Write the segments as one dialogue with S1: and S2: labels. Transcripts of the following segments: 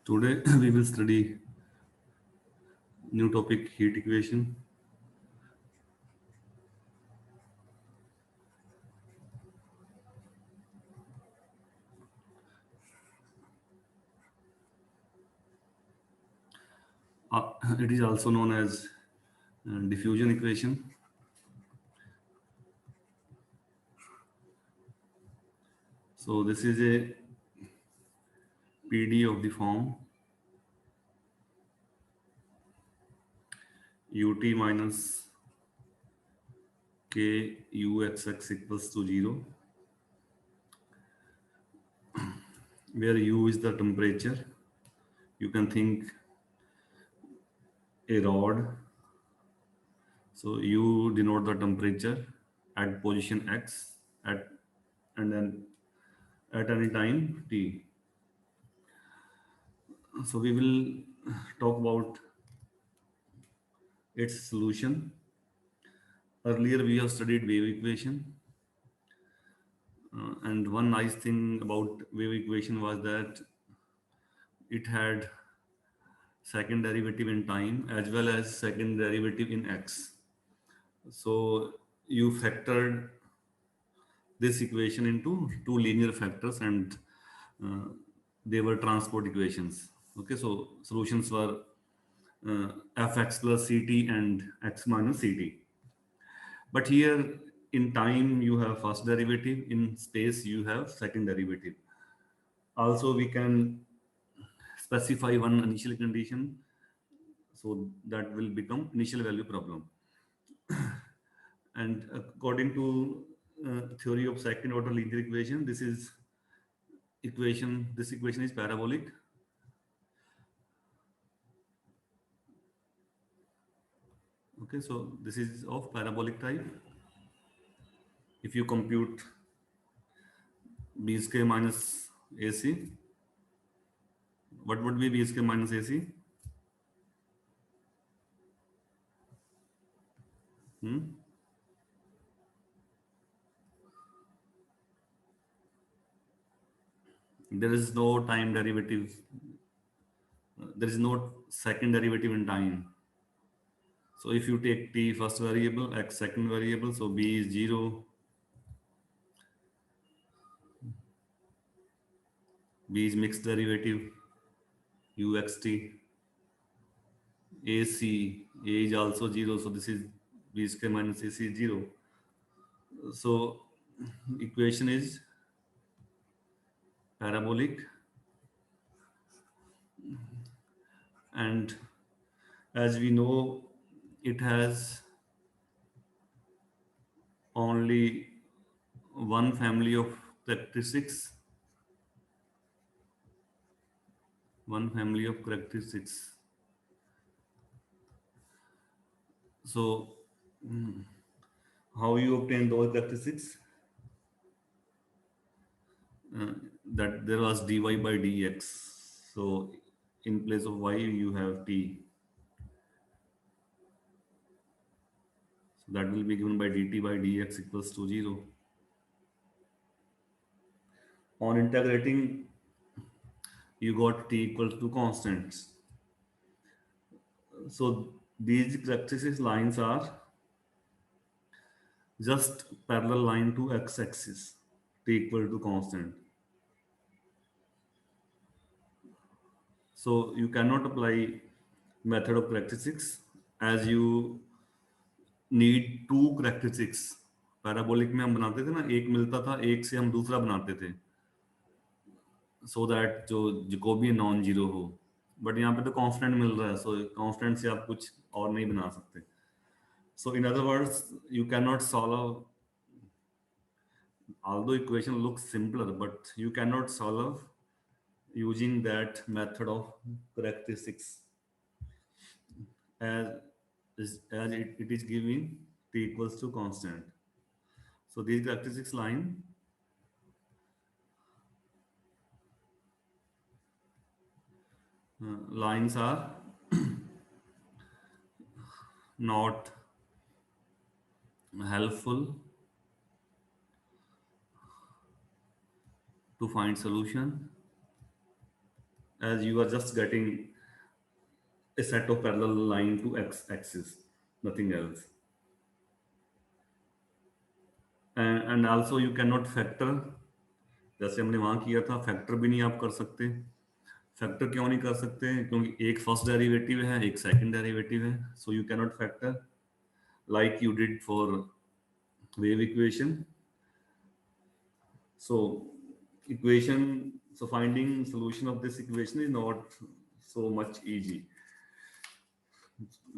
S1: Today we will study new topic heat equation. It is also known as diffusion equation. So this is a PD of the form ut minus k uxx equals to 0, where u is the temperature. You can think a rod. So u denote the temperature at position x at and then at any time t. So we will talk about its solution. Earlier we have studied wave equation, and one nice thing about wave equation was that it had second derivative in time as well as second derivative in x. So you factored this equation into two linear factors, and uh, they were transport equations. Okay, so solutions were fx plus ct and x minus ct. But here in time you have first derivative, in space you have second derivative. Also we can specify one initial condition, so that will become initial value problem. And according to theory of second order linear equation, this equation is parabolic. Okay, so this is of parabolic type. If you compute b square minus ac, what would be b square minus ac? Hmm? There is no time derivative. There is no second derivative in time. So if you take t first variable, x second variable, so b is 0, b is mixed derivative, uxt, ac, a is also 0, so this is b square minus ac is 0. So equation is parabolic, and as we know, it has only one family of characteristics, one family of characteristics. So how you obtain those characteristics? uh, that there was dy by dx. So in place of y you have t. So that will be given by dt by dx equals to 0. On integrating, you got t equals to constants. So these characteristic lines are just parallel line to x-axis, t equal to constant. So you cannot apply method of characteristics, as you need to characteristics. Parabolic में हम बनाते थे ना, एक मिलता था, एक से हम दूसरा बनाते थे, सो दैट जो जकोबियन नॉन जीरो हो. बट यहाँ पे तो कांस्टेंट मिल रहा है, सो कांस्टेंट से आप कुछ और नहीं बना सकते. So in other words, you can not solve, although equation looks simpler, but you cannot solve using that method of characteristics, as it is giving t equals to constant. So these characteristics lines are not helpful to find solution, as you are just getting a set of parallel line to x axis, nothing else. And also you cannot factor, जैसे हमने वहां किया था, factor भी नहीं आप कर सकते. फैक्टर क्यों नहीं कर सकते? क्योंकि एक फर्स्ट डेरिवेटिव है, एक सेकंड डेरिवेटिव है, so you cannot factor like you did for wave equation. So equation, so finding solution of this equation is not so much easy.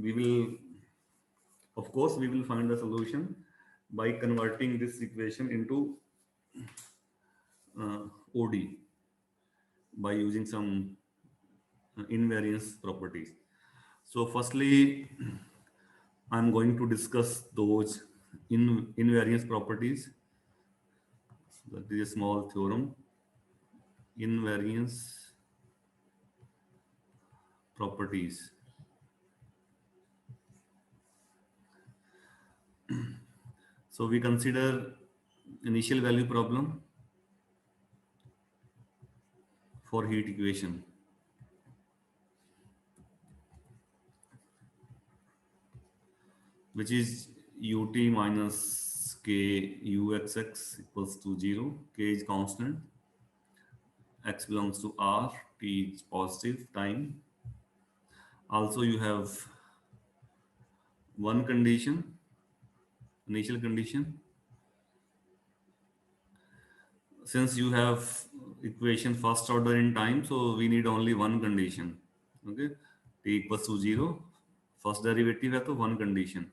S1: We will, of course, we will find the solution by converting this equation into OD by using some invariance properties. So firstly, I'm going to discuss those invariance properties. So that is a small theorem. Invariance properties. So we consider initial value problem for heat equation. Which is ut minus k uxx equals to 0. K is constant. X belongs to R. T is positive time. Also, you have one condition, initial condition. Since you have equation first order in time, so we need only one condition. Okay, t equals to 0. First derivative है तो one condition.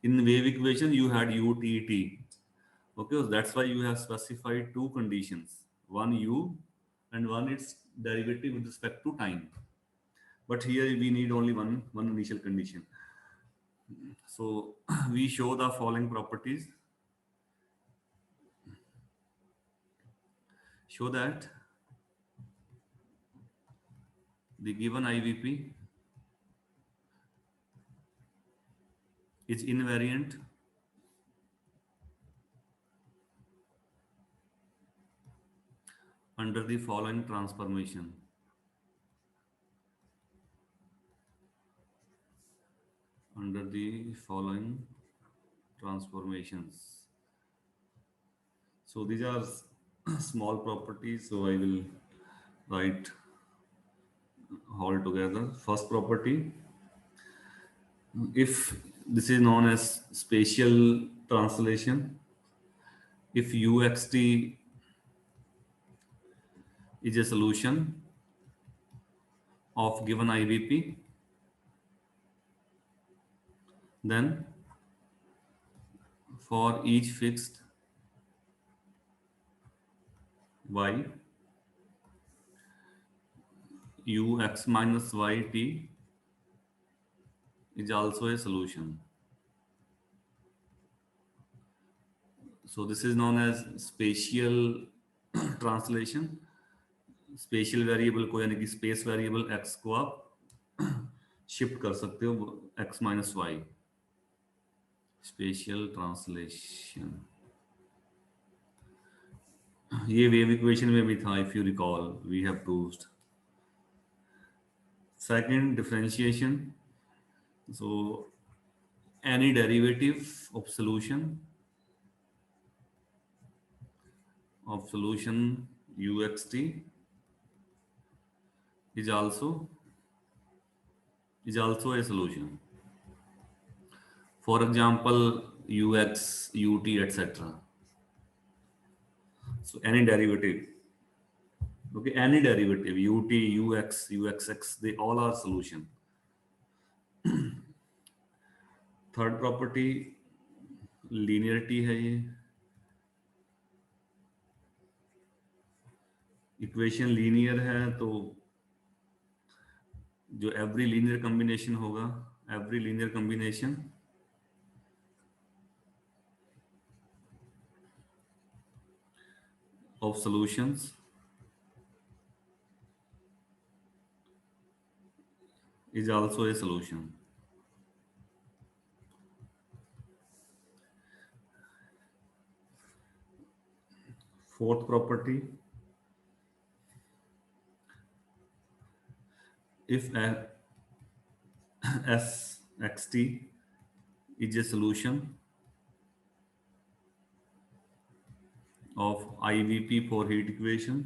S1: In wave equation, you had utt. Okay, so that's why you have specified two conditions, one u and one its derivative with respect to time. But here we need only one initial condition. So we show the following properties. Show that the given IVP is invariant under the following transformation. Under the following transformations. So these are small properties, so I will write all together. First property, if this is known as spatial translation, if uxt is a solution of given IVP, then for each fixed y, ux minus yt is also a solution. So this is known as spatial translation. Special variable को यानी कि space variable x को आप shift कर सकते हो x minus y. Special translation ये wave equation में भी था, if you recall we have proved. Second, differentiation. So any derivative of solution uxt is also a solution. For example, ux, ut, etc. So any derivative, okay, any derivative ut, ux, uxx, they all are solution. Third property linearity है. ये equation linear है तो जो every linear combination होगा, every linear combination of solutions is also a solution. Fourth property, if sxt is a solution of IVP for heat equation,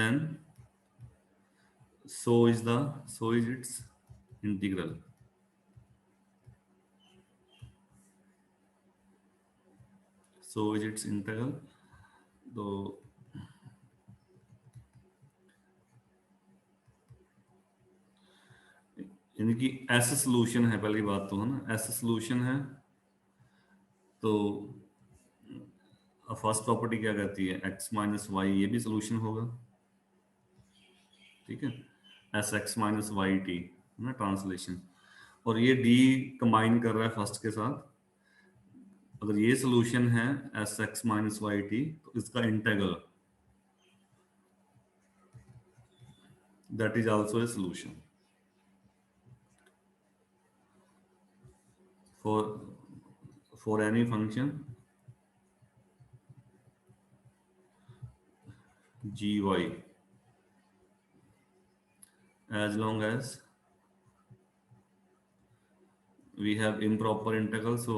S1: then so is its integral. So is its integral. तो यानी कि ऐसा solution है, पहली बात तो है ना, ऐसा सोल्यूशन है तो फर्स्ट प्रॉपर्टी क्या कहती है, x माइनस वाई, ये भी सोल्यूशन होगा, ठीक है, S x minus y t ना ट्रांसलेशन, और ये डी कंबाइन कर रहा है फर्स्ट के साथ। अगर ये सोल्यूशन है S x minus y t, तो इसका integral that is also a solution for any function g y as long as we have improper integral, so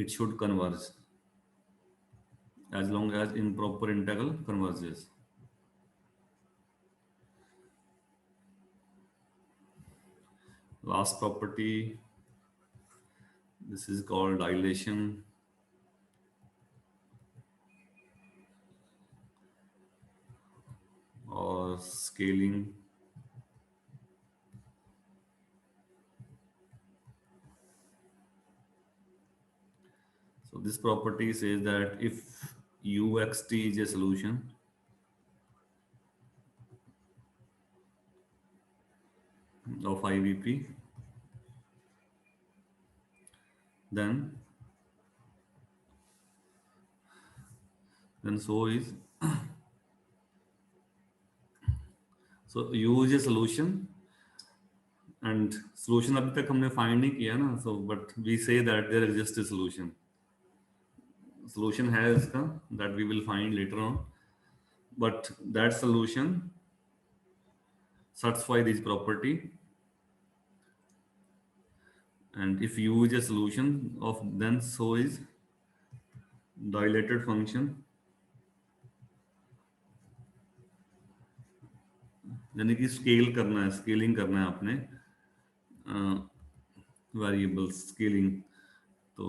S1: it should converge as long as improper integral converges. Last property, this is called dilation or scaling. So this property says that if uxt is a solution of IVP, then so is so u is a solution, and solution अभी तक हमने find नहीं किया ना, so but we say that there exists a solution. Solution है इसका, that we will find later on, but that solution satisfy this property, and if u is a solution of, then so is dilated function, यानी कि scale करना है, scaling करना है आपने variable scaling, तो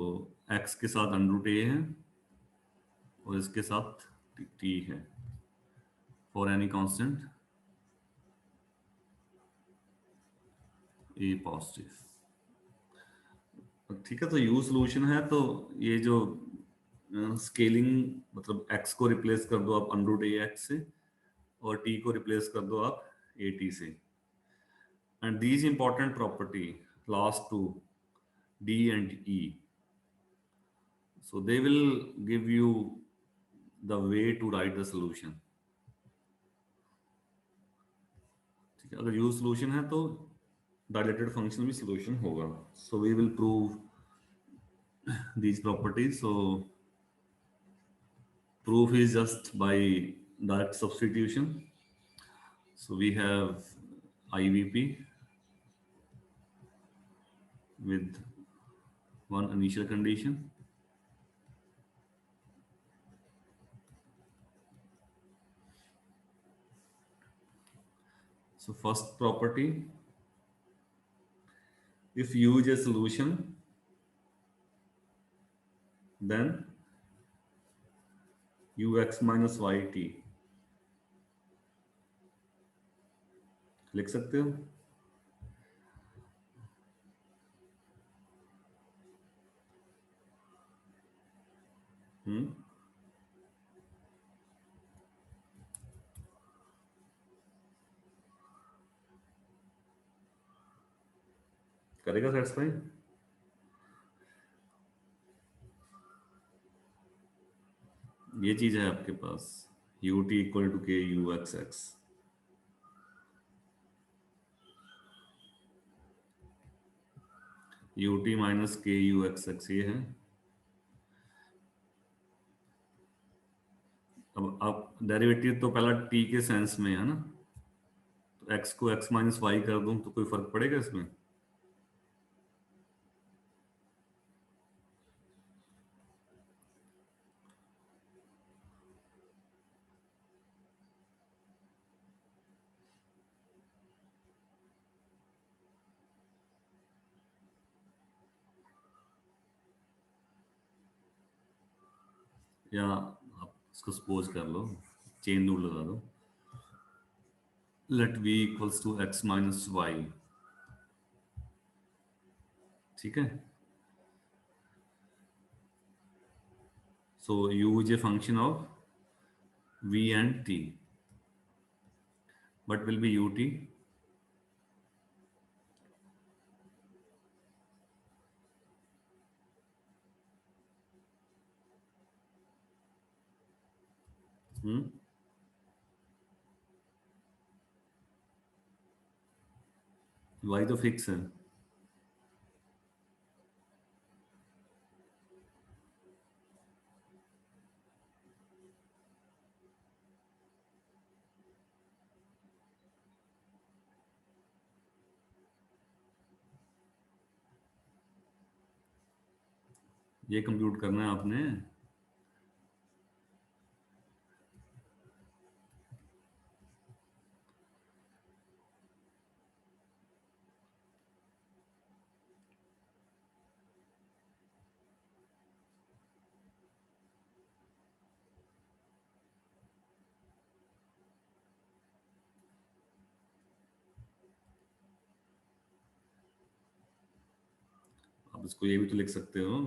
S1: x के साथ अंडर a है और इसके साथ t है for any constant a positive, ठीक है। तो u सोल्यूशन है, तो ये जो स्केलिंग मतलब x को रिप्लेस कर दो आप अंडर a x से, और t को रिप्लेस कर दो आप a t से, and these important property last two d and e, so they will give you the way to write the solution, ठीक है। अगर u solution है तो dilated function भी solution होगा, so we will prove these properties. So proof is just by direct substitution. So we have IVP with one initial condition, so first property, if u is a solution, then ux minus yt लिख सकते हो, करेगा satisfy. ये चीज है आपके पास ut equal to k u x x, ut minus k u x x ये है, अब आप डेरिवेटिव तो पहला टी के सेंस में है ना, तो एक्स को एक्स माइनस वाई कर दूं तो कोई फर्क पड़ेगा इसमें? या आप इसको सपोज कर लो, चेन रूल लगा दो, let v equals to x minus y. ठीक है, so u is a function of v and t. What will be ut? Hmm? y तो फिक्स है। ये कंप्यूट करना है आपने। आप इसको ये भी तो लिख सकते हो।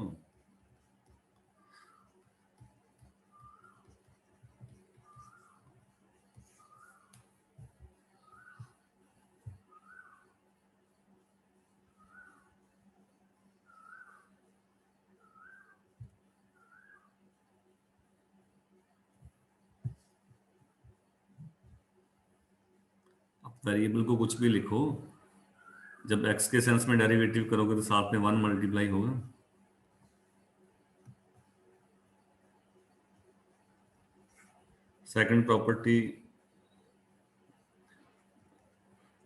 S1: आप वेरिएबल को कुछ भी लिखो, जब x के सेंस में डेरिवेटिव करोगे तो साथ में 1 मल्टीप्लाई होगा। सेकंड प्रॉपर्टी,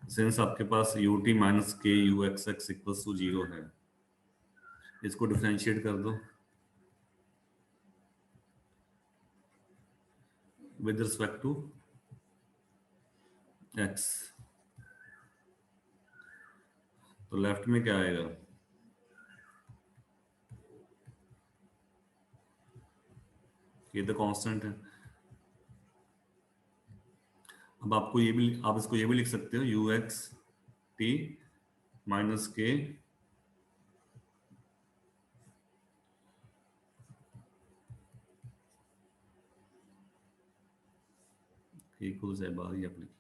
S1: सिंस आपके पास u t minus k u x x equals to 0 है, इसको डिफरेंशिएट कर दो विद रिस्पेक्ट टू x। तो लेफ्ट में क्या आएगा? ये तो कांस्टेंट है। अब आपको ये भी, आप इसको ये भी लिख सकते हो, यू एक्स टी माइनस के इक्वल्स है, बाहर ही आप लिखिए।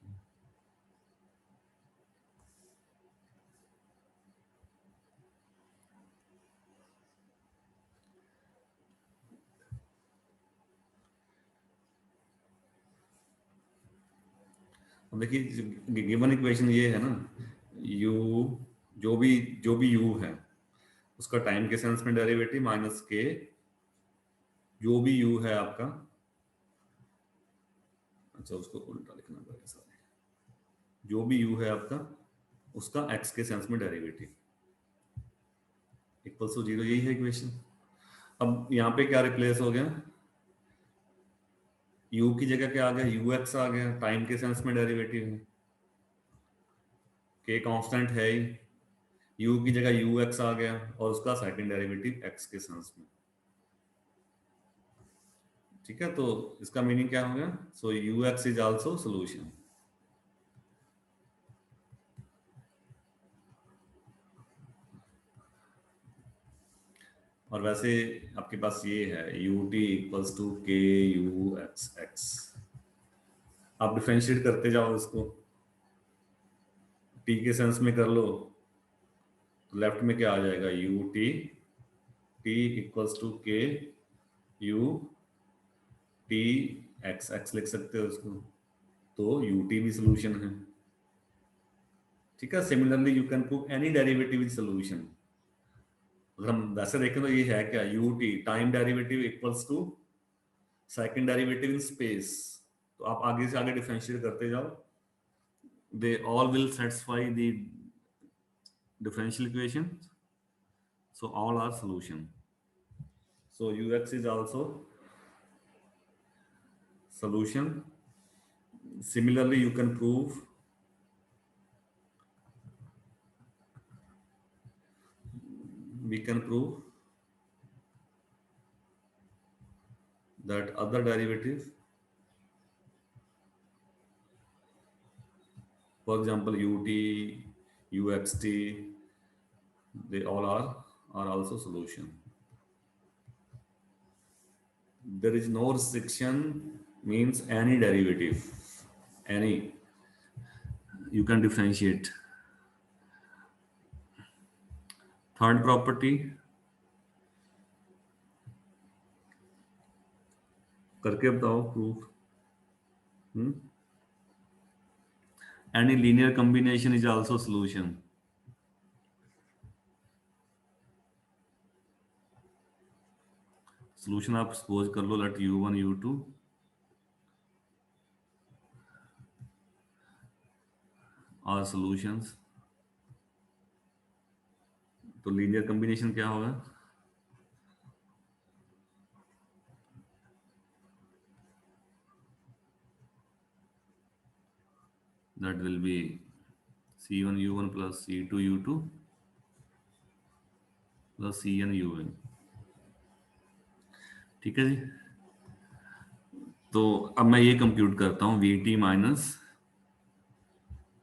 S1: अब देखिए गिवन इक्वेशन ये है ना, u, जो भी u है उसका टाइम के सेंस में डेरिवेटिव माइनस के, जो भी u है आपका, अच्छा उसको उल्टा लिखना पड़ेगा सारे, जो भी u है आपका उसका x के सेंस में डेरिवेटिव इक्वल्स टू 0, यही है इक्वेशन। अब यहाँ पे क्या रिप्लेस हो गया? u की जगह क्या आ गया? ux आ गया, टाइम के सेंस में डेरिवेटिव है, k कांस्टेंट है ही, u की जगह ux आ गया और उसका सेकंड डेरिवेटिव x के सेंस में। ठीक है, तो इसका मीनिंग क्या हो गया? सो ux इज आल्सो सॉल्यूशन। और वैसे आपके पास ये है U T equals to k u x x, आप डिफरेंशिएट करते जाओ इसको, टी के सेंस में कर लो, तो लेफ्ट में क्या आ जाएगा? U t, t equals to k u t x x लिख सकते हो उसको, तो यू टी भी सोल्यूशन है। ठीक है, similarly you can prove any derivative is solution. अगर हम वैसे देखें तो ये है क्या? U t time derivative equals to second derivative in space, तो आप आगे से आगे डिफरेंशिएट करते जाओ, they all will satisfy the differential equation, so all are solution. So ux is also solution. Similarly, you can prove we can prove that other derivative, for example ut, uxt, they all are also solution. There is no restriction, means any derivative, any, you can differentiate. Third property, करके बताओ proof. Any linear combination is also solution. Solution आप suppose कर लो, let u1 u2 are solutions, तो linear combination क्या होगा? That will be c1 u1 plus c2 u2 plus cn un. ठीक है जी. तो अब मैं ये कंप्यूट करता हूँ, v t minus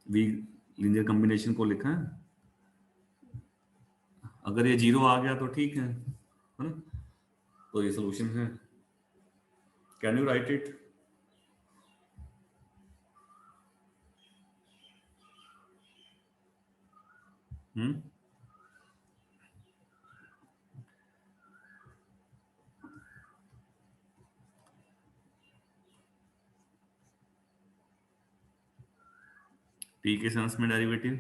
S1: v, linear combination को लिखा है, अगर ये जीरो आ गया तो ठीक है ना, तो ये सोल्यूशन है. Can you right it? T के सेंस में डेरिवेटिव,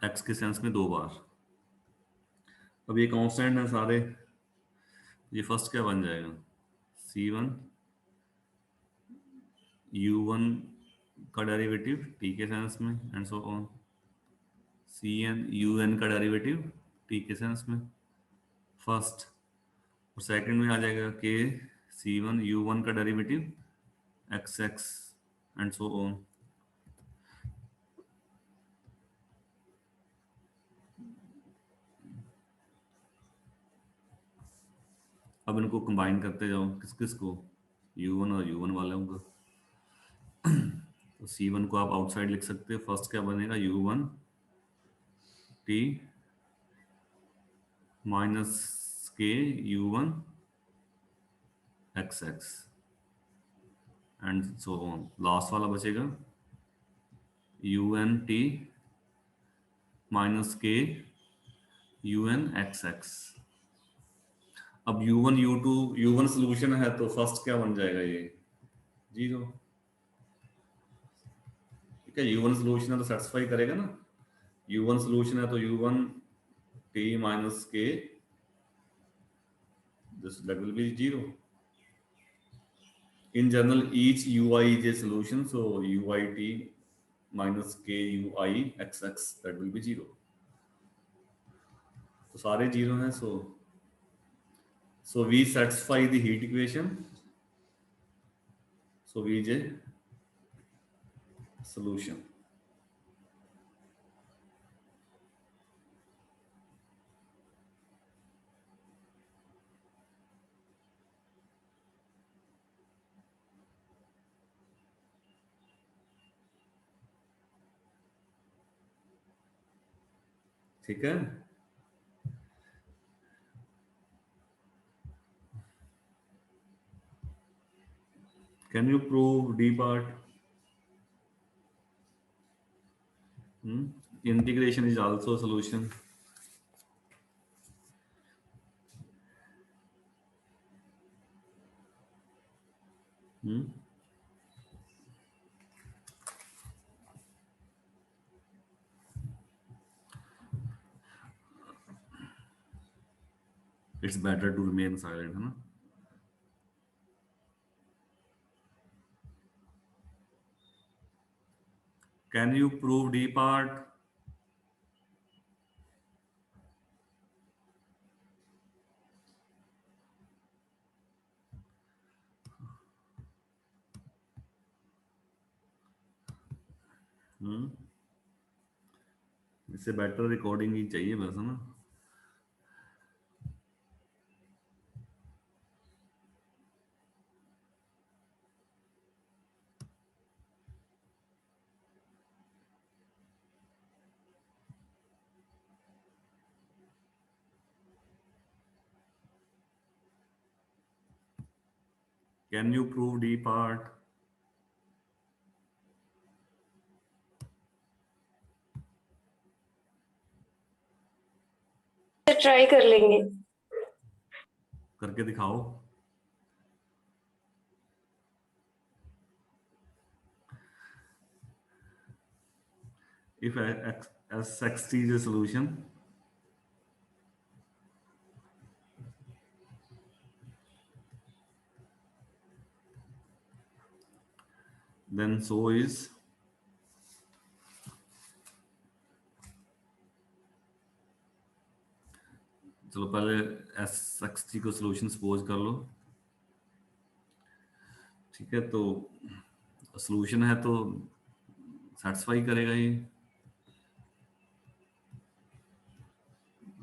S1: एक्स के सेंस में 2 बार. अब ये कांस्टेंट है सारे, ये फर्स्ट क्या बन जाएगा? c1 u1 का डेरिवेटिव टी के सेंस में and so on, cn un का डेरिवेटिव टी के सेंस में फर्स्ट, और सेकंड में आ जाएगा के c1 u1 का derivative xx and so on. अब इनको कंबाइन करते जाओ, किस किस को? u1 और u1 वालों को. तो c1 को आप आउटसाइड लिख सकते हो, फर्स्ट क्या बनेगा? u1 t माइनस के u1 xx and so on. Last वाला बचेगा un t माइनस के un xx. अब u1 u2 u1 सोल्यूशन है, तो फर्स्ट क्या बन जाएगा? ये जीरो. ठीक है, u1 सोल्यूशन है तो सेटिस्फाई करेगा ना. u1 सोल्यूशन है तो u1 t माइनस के, this will be zero. In general, each ui is a solution, so uit minus k ui xx, that will be zero. तो सारे जीरो हैं, so we satisfy the heat equation, so v is a solution. ठीक है. Can you prove d part? Integration is also a solution. It's better to remain silent, है ना। Can you prove the part? इससे better recording ही चाहिए बस, है ना। Can you prove the part?
S2: Try कर लेंगे।
S1: करके दिखाओ। If Sxt is a solution, then so is चलो पहले Sxt को सोल्यूशन सपोज कर लो, ठीक है। तो सोल्यूशन है तो सेटिस्फाई करेगा ये,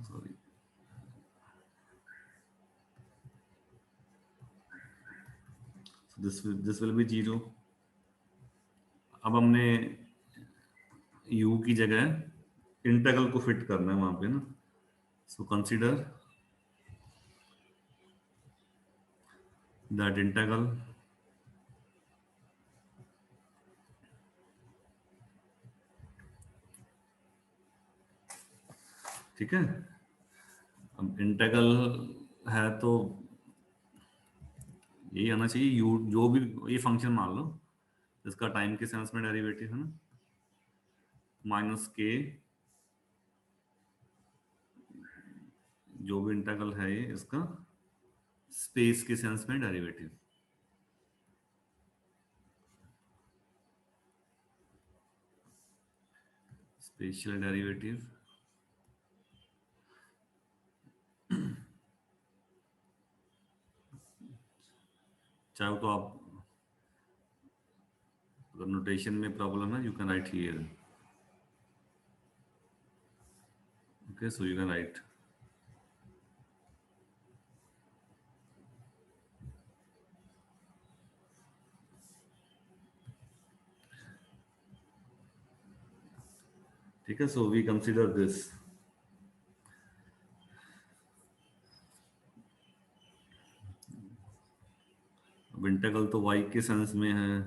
S1: सॉरी, दिस विल बी 0। अब हमने u की जगह इंटीग्रल को फिट करना है वहां पे ना। सो कंसीडर दैट इंटीग्रल ठीक है। अब इंटीग्रल है तो यही आना चाहिए, यू जो भी ये फंक्शन मान लो इसका टाइम के सेंस में डेरिवेटिव है ना, माइनस के जो भी इंटीग्रल है ये इसका स्पेस के सेंस में डेरिवेटिव। स्पेशल डेरिवेटिव चाहे तो आप अगर नोटेशन में प्रॉब्लम है you can right here, okay. So you can right ठीक है। सो वी कंसीडर दिस, अब इंटीग्रल तो y के सेंस में है,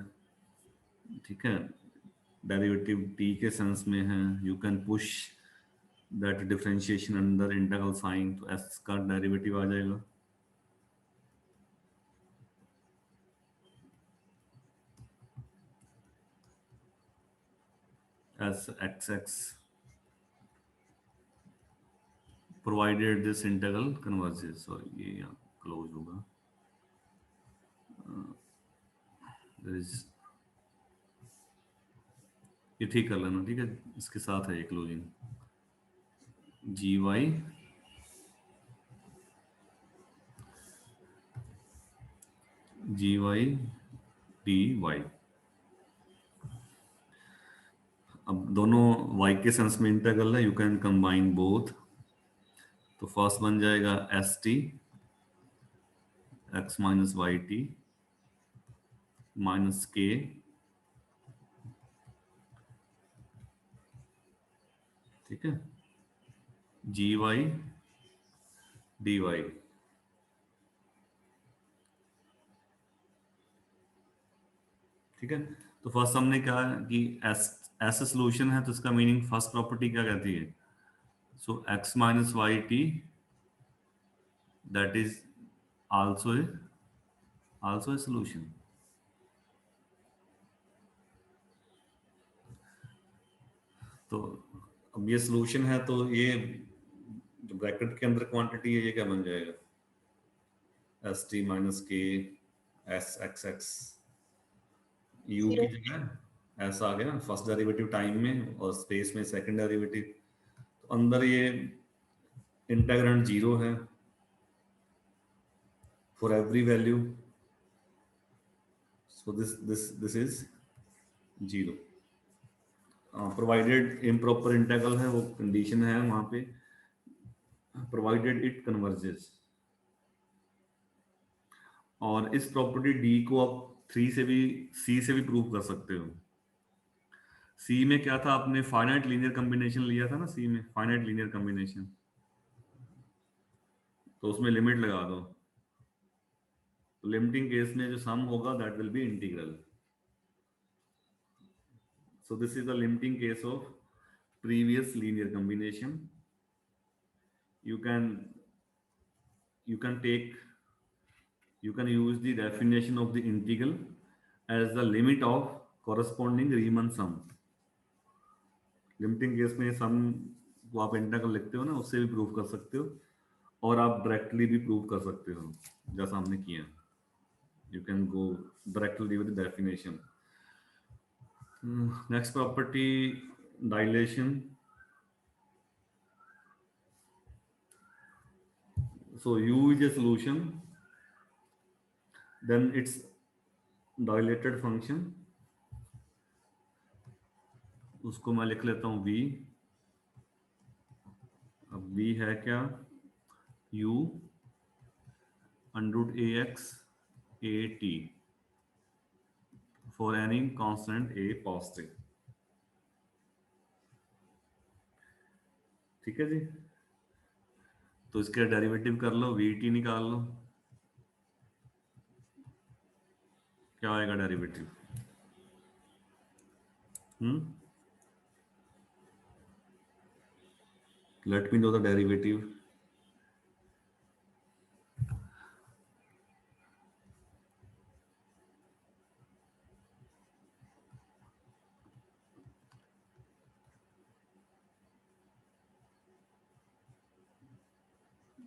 S1: ठीक है, डेरिवेटिव t के सेंस में है। You can push that differentiation under integral sign, तो s का डेरिवेटिव आ जाएगा। as xx provided this integral converges, so ये यहाँ क्लोज होगा। there is ये ठीक कर लेना, ठीक है, इसके साथ है ये क्लोजिंग gy dy। अब दोनों y के सेंस में इंटीग्रल है, यू कैन कंबाइन बोथ। तो फर्स्ट बन जाएगा s t x minus y t minus k ठीक है जी वाई डी वाई। ठीक है। तो फर्स्ट हमने कहा कि ऐसा सोल्यूशन है तो इसका मीनिंग फर्स्ट प्रॉपर्टी क्या कहती है? So x minus y t that is also a solution. तो अब ये सोल्यूशन है तो ये जो ब्रैकेट के अंदर क्वांटिटी है ये क्या बन जाएगा? एस टी माइनस के एस एक्स एक्स, यू की
S2: 0.
S1: जगह एस आ गया फर्स्ट डेरिवेटिव टाइम में और स्पेस में सेकंड डेरिवेटिव, तो अंदर ये इंटेग्रैंड जीरो है for every value, so this is zero, provided improper integral है, वो कंडीशन है वहां पे, प्रोवाइडेड इट कन्वर्जेस। और इस प्रॉपर्टी डी को आप थ्री से भी सी से भी प्रूव कर सकते हो। सी में क्या था, आपने फाइनाइट लीनियर कॉम्बिनेशन लिया था ना, सी में फाइनाइट लीनियर कॉम्बिनेशन, तो उसमें लिमिट लगा दो, तो लिमिटिंग केस में जो सम होगा that will B integral. So this is the limiting case of previous linear combination. You can you can take you can use the definition of the integral as the limit of corresponding Riemann sum. Limiting case में सम को आप integral लिखते हो ना, उससे भी prove कर सकते हो, और आप डायरेक्टली भी प्रूव कर सकते हो जैसा हमने किया। You can go directly with definition. Next property, dilation. So u is a solution, then its dilated function, उसको मैं लिख लेता हूँ v। अब v है क्या, u under root a x a t for any constant a positive. ठीक है जी, तो इसके डेरिवेटिव कर लो, वी टी निकाल लो, क्या आएगा derivative. Let me know the derivative.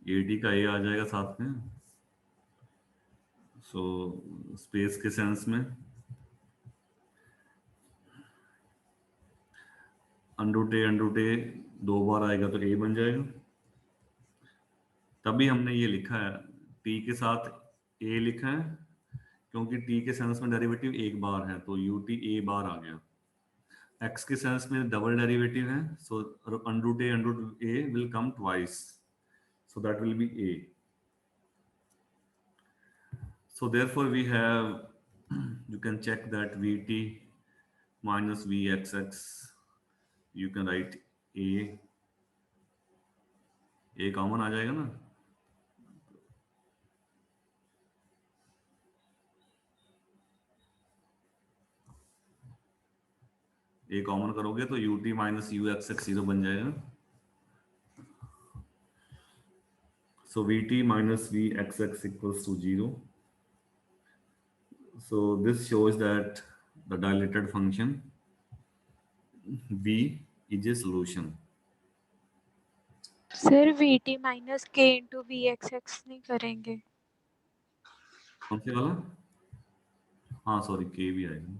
S1: A T का ए आ जाएगा साथ में, सो स्पेस के सेंस में अंडर ए दो बार आएगा तो ए बन जाएगा। तभी हमने ये लिखा है टी के साथ ए लिखा है, क्योंकि टी के सेंस में डेरिवेटिव एक बार है, तो यू टी ए बार आ गया। एक्स के सेंस में डबल डेरिवेटिव है, so under A will come twice, so that will B A. So therefore we have, you can check that Vt minus Vxx, you can write a common आ जाएगा ना, a common करोगे तो ut minus uxx 0 बन जाएगा। So Vt minus Vxx equals to 0. So this shows that the dilated function V is a solution.
S2: Sir VT minus के into we x x नहीं करेंगे?
S1: कौन से वाला, हाँ सॉरी के भी आएगा,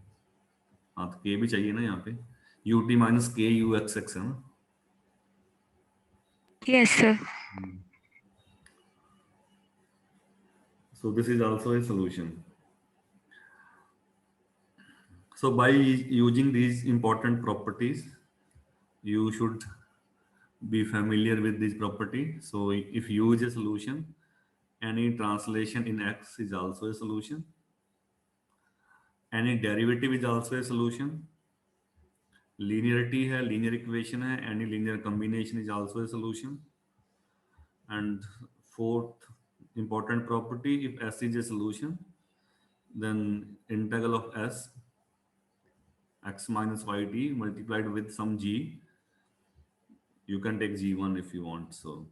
S1: हाँ तो के भी चाहिए ना यहाँ पे, ut minus k u x x है ना।
S2: Yes sir.
S1: So this is also a solution. So by using these important properties, you should be familiar with this property. So if U is a solution, any translation in X is also a solution. Any derivative is also a solution. Linearity है, linear equation है, any linear combination is also a solution. And fourth important property, if S is a solution, then integral of S x minus yt multiplied with some g, you can take g1 if you want. So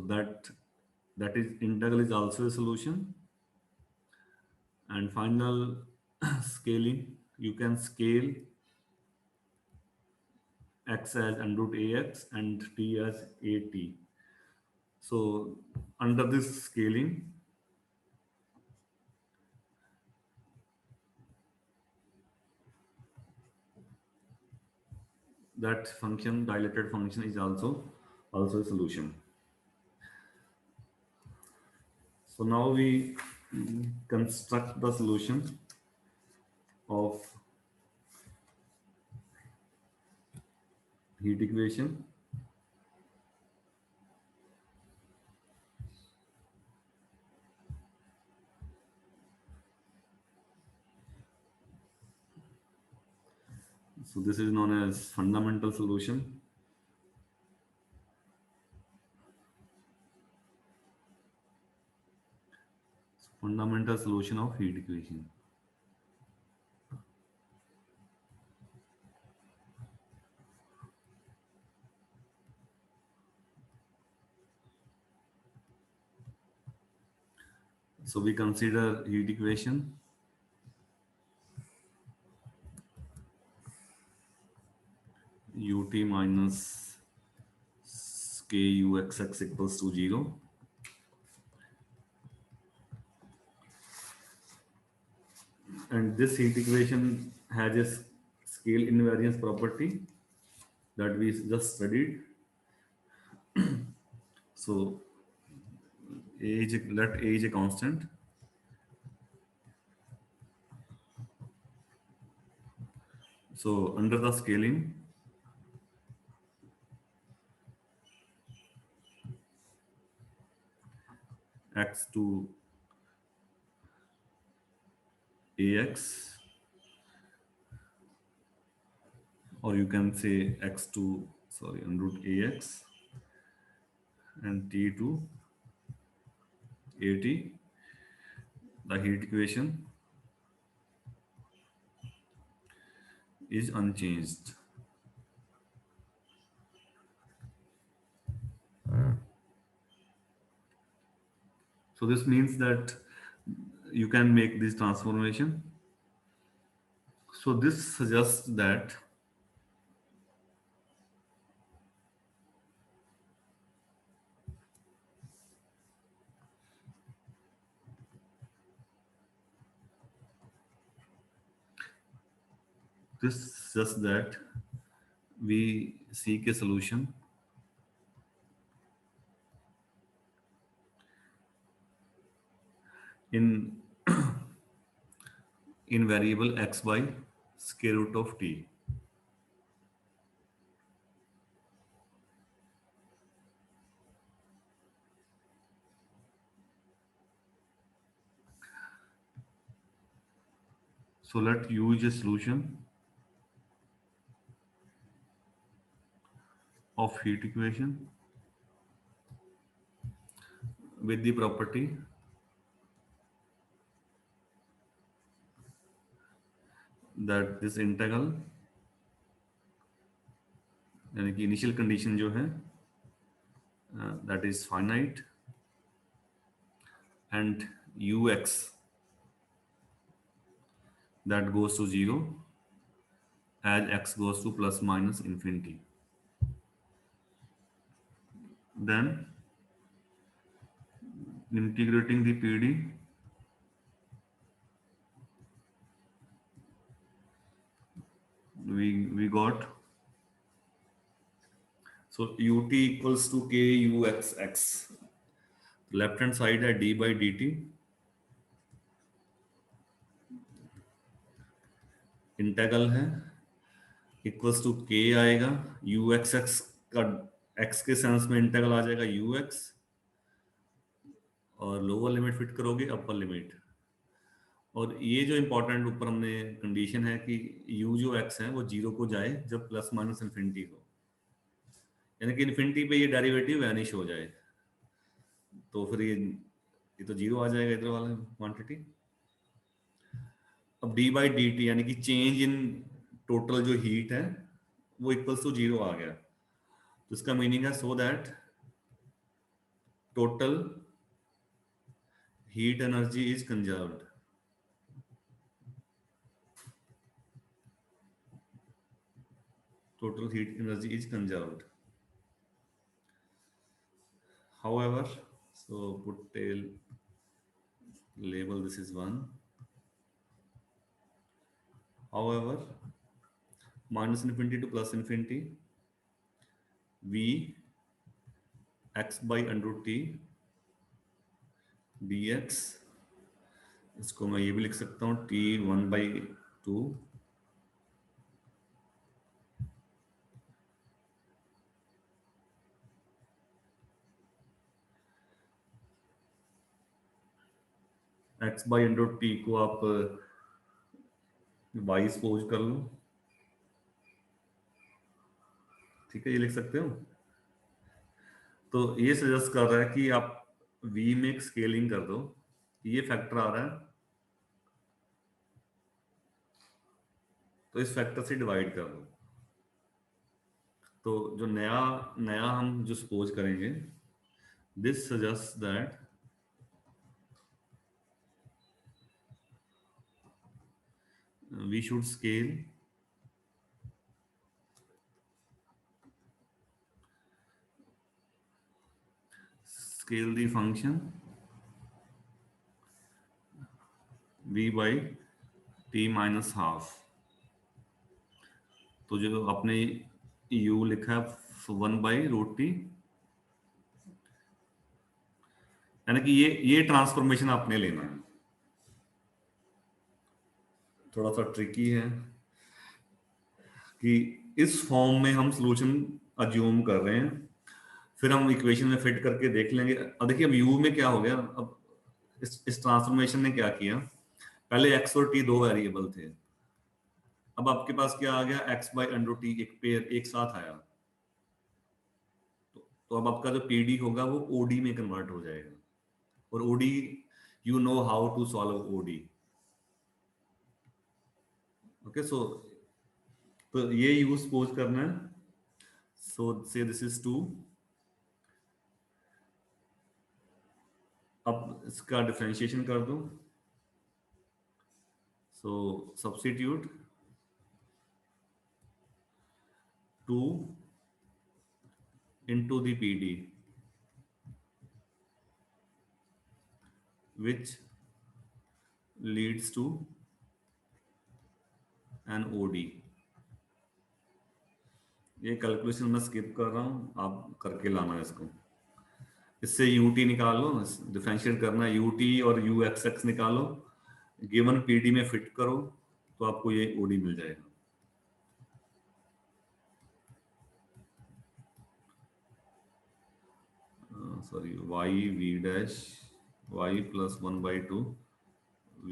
S1: that is integral is also a solution. And final scaling, you can scale x as under root ax and t as at. So under this scaling, that function, dilated function, is also a solution. So now we construct the solution of heat equation. So this is known as fundamental solution. Fundamental solution of heat equation. So we consider heat equation ut minus kuxx equals to 0. And this heat equation has a scale invariance property that we just studied. So let A is a constant. So under the scaling, x to ax, or you can say x to, sorry, under root ax, and t to at, the heat equation is unchanged. So this means that you can make this transformation. So this suggests that we seek a solution in variable x by square root of t. So let's use a solution of heat equation with the property that this integral, यानी कि initial condition जो है that is finite, and ux that goes to 0 as x goes to plus minus infinity. Then integrating the PD, we got, so ut equals to kuxx. Left hand side है d by dt, integral है, equals to k आएगा, uxx का x के sense में integral आ जाएगा ux, और lower limit fit करोगे upper limit. और ये जो इंपॉर्टेंट ऊपर हमने कंडीशन है कि u जो x है वो 0 को जाए जब प्लस माइनस इन्फिनिटी हो, यानी कि इन्फिनिटी पे ये डेरिवेटिव वैनिश हो जाए, तो फिर ये तो 0 आ जाएगा इधर वाला क्वांटिटी। अब डी बाई डी टी यानी कि चेंज इन टोटल जो हीट है वो इक्वल्स टू 0 आ गया, तो इसका मीनिंग है so that total heat energy is conserved. Total heat energy is conserved. However, so put tail label, this is 1. However, minus infinity to plus infinity, v x by under root t dx, इसको मैं ये भी लिख सकता हूँ t 1/2 x by under root t को आप y suppose कर लो, ठीक है, ये लिख सकते हो। तो ये सजेस्ट कर रहा है कि आप v में एक स्केलिंग कर दो, ये फैक्टर आ रहा है तो इस फैक्टर से डिवाइड कर दो। तो जो नया नया हम जो सपोज करेंगे, this suggest that we should scale the function v by t minus half। तो जो आपने u लिखा है 1/√t, यानी कि ये ट्रांसफॉर्मेशन आपने लेना है। थोड़ा सा ट्रिकी है कि इस फॉर्म में हम सॉल्यूशन अज्यूम कर रहे हैं, फिर हम इक्वेशन में फिट करके देख लेंगे। अब देखिए अब u में क्या हो गया, अब इस ट्रांसफॉर्मेशन ने क्या किया, पहले x और t दो वेरिएबल थे, अब आपके पास क्या आ गया, x बाई अंडर टी एक पेयर एक साथ आया। तो अब आपका जो pd होगा वो od में कन्वर्ट हो जाएगा, और od you know how to solve od। Okay, so तो ये यूज सपोज करना है। सो से दिस इज 2, अब इसका डिफरेंशिएशन कर दो। सो substitute 2 into the pd which leads to an od। ये कैलकुलेशन मैं स्किप कर रहा हूँ, आप करके लाना है इसको। इससे ut निकालो, डिफरेंशिएट करना है, ut और uxx निकालो, गिवन pd में फिट करो तो आपको ये od मिल जाएगा। Sorry, y v dash y plus 1/2 v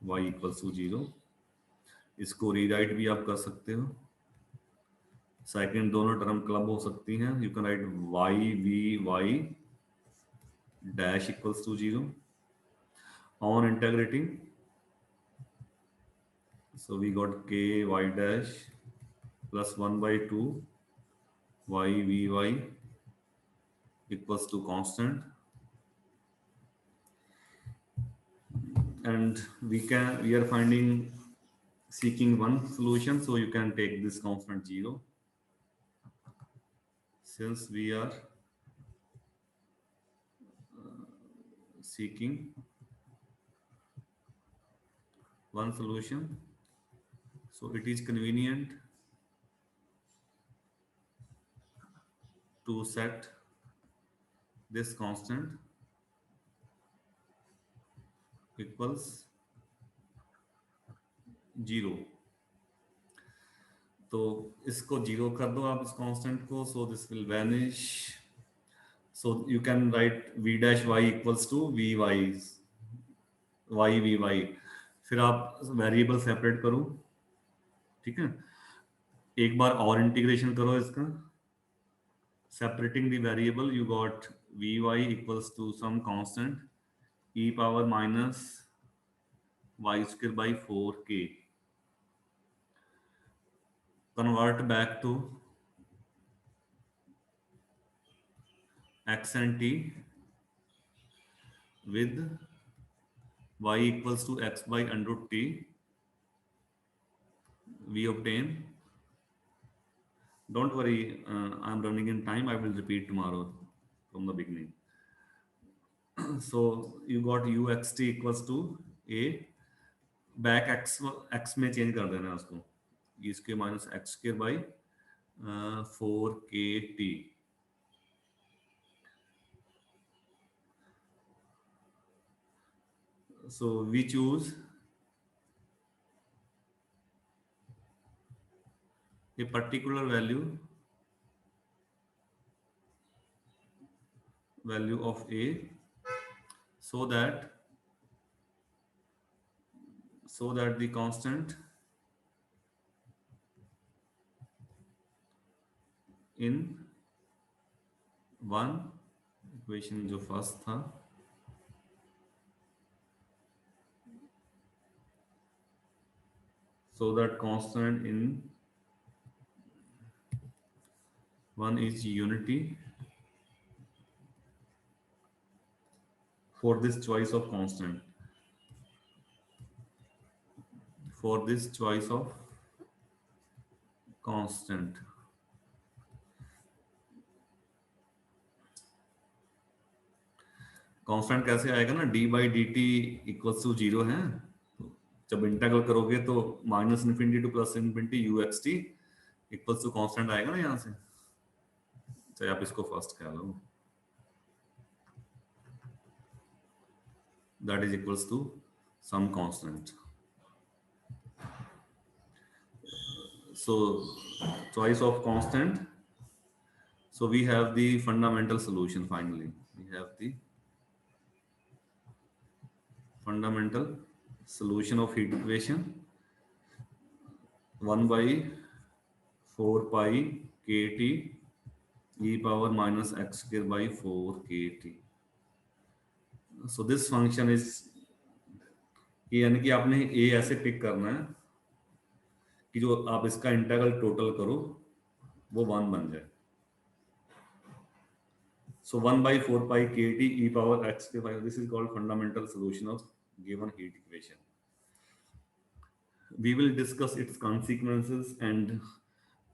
S1: y equals to 0। इसको रीराइट भी आप कर सकते हो, सेकंड दोनों टर्म क्लब हो सकती हैं। You can write y v y dash equals to 0 on integrating. So we got k y dash plus 1/2 y v y equals to constant, and we are seeking one solution, so you can take this constant 0, since we are seeking one solution, so it is convenient to set this constant equals 0। तो इसको 0 कर दो आप इस constant को, so this will vanish. So you can write v dash y equals to v y y v y, फिर आप variable separate करो, ठीक है। एक बार और इंटीग्रेशन करो इसका, separating the variable you got vy equals to some constant e power minus y square by 4k, convert back to x and t with y equals to x by under root t, we obtain, don't worry, I'm running in time, I will repeat tomorrow, from the beginning. So you got uxt equals to a, back x में change कर देना है उसको, e square minus x square by 4kt. So we choose a particular value of a, so that the constant in one equation जो first था, so that constant in one is unity for this choice of constant, for this choice of constant. Constant कैसे आएगा ना, d by d t equals to 0 है, जब integral करोगे तो minus infinity to plus infinity u x t equals to constant आएगा ना यहाँ से, चाहे आप इसको फर्स्ट कह लो, that is equals to some constant. So choice of constant, so we have the fundamental solution. Finally we have the fundamental solution of heat equation, 1 by 4 pi kt e power minus x square by 4 kt. So this function is, यानी कि आपने a ऐसे pick करना है कि जो आप इसका इंटीग्रल टोटल करो वो 1 बन जाए. So 1 by 4 pi kt e power x square by, this is called fundamental solution of given heat equation. We will discuss its consequences and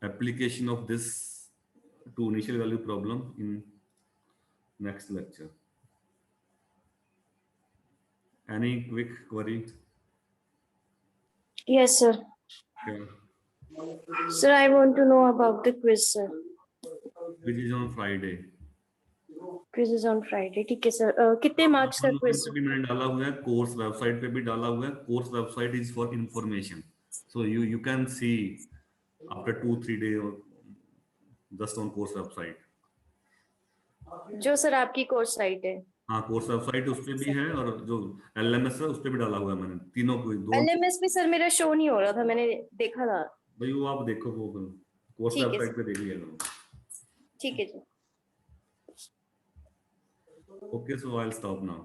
S1: application of this to initial value problem in next lecture. Any quick query?
S3: Yes, sir.
S1: Yeah.
S3: Sir, I want to know about the quiz, sir.
S1: Which is on Friday.
S3: Quiz is on Friday. ठीक है sir. कितने marks का quiz?
S1: पे भी मैंने डाला हुआ है, कोर्स वेबसाइट पे भी डाला हुआ है. Course website is for information, so you can see after 2-3 days or just on course website.
S3: जो सर आपकी कोर्स साइट है.
S1: हाँ, कोर्स वेबसाइट उस पे भी है और जो एलएमएस है उस पे भी डाला हुआ है मैंने, तीनों को. दो
S3: LMS पे सर मेरा शो नहीं हो रहा था, मैंने देखा था.
S1: भाई वो आप देखो, वो कोर्स वेबसाइट पे देख लिया करो.
S3: ठीक है जी.
S1: Okay, so I'll stop now.